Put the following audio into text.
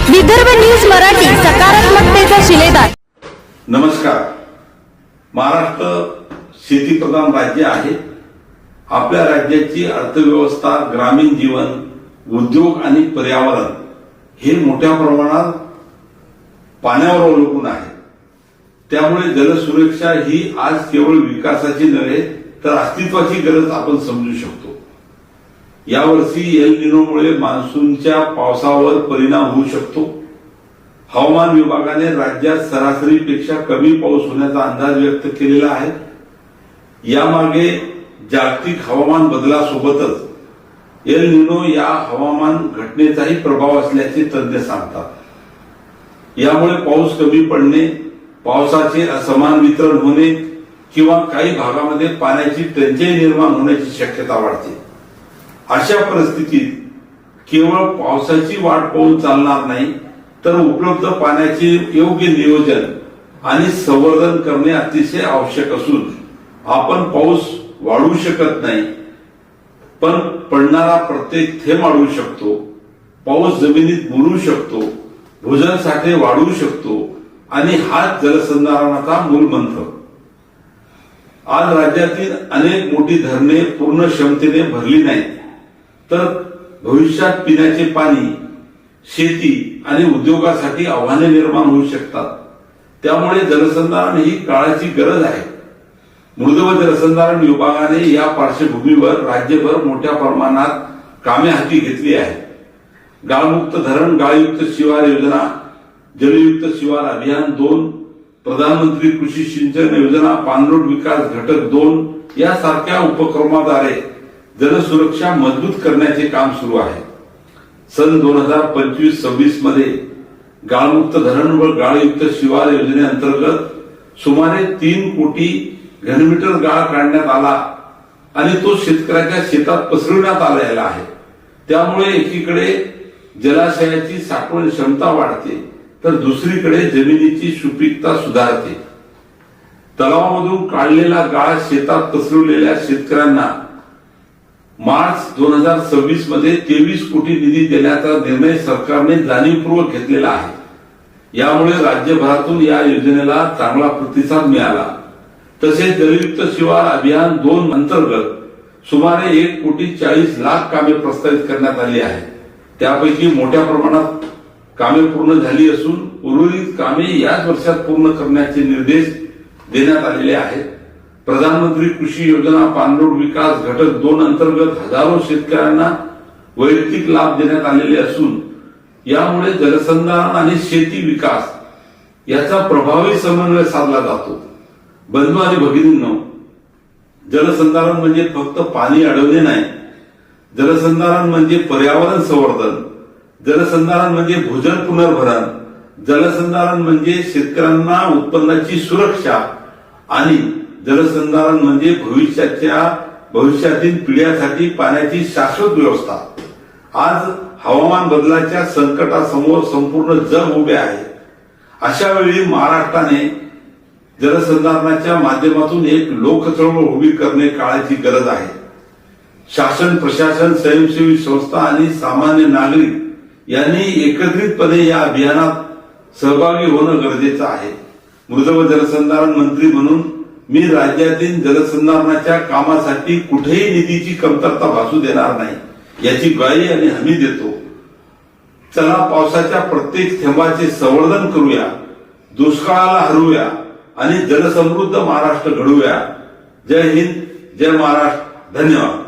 Vidarbha news Marathi, सकारात्मकतेचा शिलेदार. नमस्कार. महाराष्ट्र शेतीप्रधान राज्य आहे. आपल्या राज्याची अर्थव्यवस्था, ग्रामीण जीवन, उद्योग आणि पर्यावरण हे मोठ्या प्रमाणात पाण्यावर अवलंबून आहे. त्यामुळे जलसुरक्षा ही आज केवळ विकासाची नव्हे तर अस्तित्वाची गरज आपण समजू शकतो. यावर्षी एल निनोमुळे मान्सूनच्या पावसावर परिणाम होऊ शकतो. हवामान विभागाने राज्यात सरासरीपेक्षा कमी पाऊस होण्याचा अंदाज व्यक्त केलेला आहे. यामागे जागतिक हवामान बदलासोबतच एल निनो या हवामान घटनेचाही प्रभाव असल्याचे तज्ञ सांगतात. यामुळे पाऊस कमी पडणे, पावसाचे असमान वितरण होणे किंवा काही भागामध्ये पाण्याची टंचाई निर्माण होण्याची शक्यता वाढते. अशा परिस्थितीत केवळ पावसाची वाट पाहून चालणार नाही, तर उपलब्ध पाण्याचे योग्य नियोजन आणि संवर्धन करणे अतिशय आवश्यक असून आपण पाऊस वाढवू शकत नाही, पण पडणारा प्रत्येक थेंब वाढवू शकतो. पाऊस जमिनीत मुरू शकतो, भूजल साठे वाढवू शकतो आणि हाच जलसंधारणाचा मूलमंत्र. आज राज्यातील अनेक मोठी धरणे पूर्ण क्षमतेने भरली नाहीत, तर भविष्यात पिण्याचे पाणी, शेती आणि उद्योगासाठी आव्हाने निर्माण होऊ शकतात. त्यामुळे जलसंधारण ही काळाची गरज आहे. मृद व जलसंधारण विभागाने या पार्श्वभूमीवर राज्यभर मोठ्या प्रमाणात कामे हाती घेतली आहेत. गाळमुक्त धरण, गाळयुक्त शिवार योजना, जलयुक्त शिवार अभियान 2, प्रधानमंत्री कृषी सिंचन योजना, पाणलोट विकास घटक 2 यासारख्या उपक्रमाद्वारे जलसुरक्षा मजबूत करण्याचे काम सुरू आहे. सन 2025-26 मध्ये गाळमुक्त धरण व गाळयुक्त शिवार योजनेअंतर्गत सुमारे 3 कोटी घनमीटर गाळ काढण्यात आला आणि तो शेतकऱ्याच्या शेतात पसरवण्यात आलेला आहे. त्यामुळे एकीकडे जलाशयाची साठवण क्षमता वाढते, तर दुसरीकडे जमिनीची सुपीकता सुधारते. तलावामधून काढलेला गाळ शेतात पसरवलेल्या शेतकऱ्यांना मार्च 2026 मध्ये 23 कोटी निधी देण्याचा निर्णय सरकारने जाणीवपूर्वक घेतलेला आहे. यामुळे राज्यभरातून या योजनेला चांगला प्रतिसाद मिळाला. तसेच जलयुक्त शिवार अभियान 2 अंतर्गत सुमारे 1 कोटी 40 लाख कामे प्रस्तावित करण्यात आली आहेत. त्यापैकी मोठ्या प्रमाणात कामे पूर्ण झाली असून उर्वरित कामे याच वर्षात पूर्ण करण्याचे निर्देश देण्यात आलेले आहेत. प्रधानमंत्री कृषी योजना पाणलोट विकास घटक 2 अंतर्गत हजारो शेतकऱ्यांना वैयक्तिक लाभ देण्यात आलेले असून यामुळे जलसंधारण आणि शेती विकास याचा प्रभावी समन्वय साधला जातो. बंधू आणि भगिनींनो, जलसंधारण म्हणजे फक्त पाणी अडवणे नाही. जलसंधारण म्हणजे पर्यावरण संवर्धन, जलसंधारण म्हणजे भूजल पुनर्भरण, जलसंधारण म्हणजे शेतकऱ्यांना उत्पन्नाची सुरक्षा आणि जलसंधारण म्हणजे भविष्यातील पिढ्यांसाठी पाण्याची शाश्वत व्यवस्था. आज हवामान बदलाच्या संकटासमोर संपूर्ण जग उभे आहे. अशा वेळी महाराष्ट्राने जलसंधारणाच्या माध्यमातून एक लोकचळवळ उभी करणे काळाची गरज आहे. शासन, प्रशासन, स्वयंसेवी संस्था आणि सामान्य नागरिक यांनी एकत्रितपणे या अभियानात सहभागी होणं गरजेचं आहे. मृद व जलसंधारण मंत्री म्हणून मी राज्यातील जलसंधारणाच्या कामासाठी कुठेही निधीची कमतरता भासू देणार नाही याची ग्वाही आणि हमी देतो. चला पावसाच्या प्रत्येक थेंबाचे संवर्धन करूया, दुष्काळाला हरवूया आणि जलसमृद्ध महाराष्ट्र घडवूया. जय हिंद, जय महाराष्ट्र. धन्यवाद.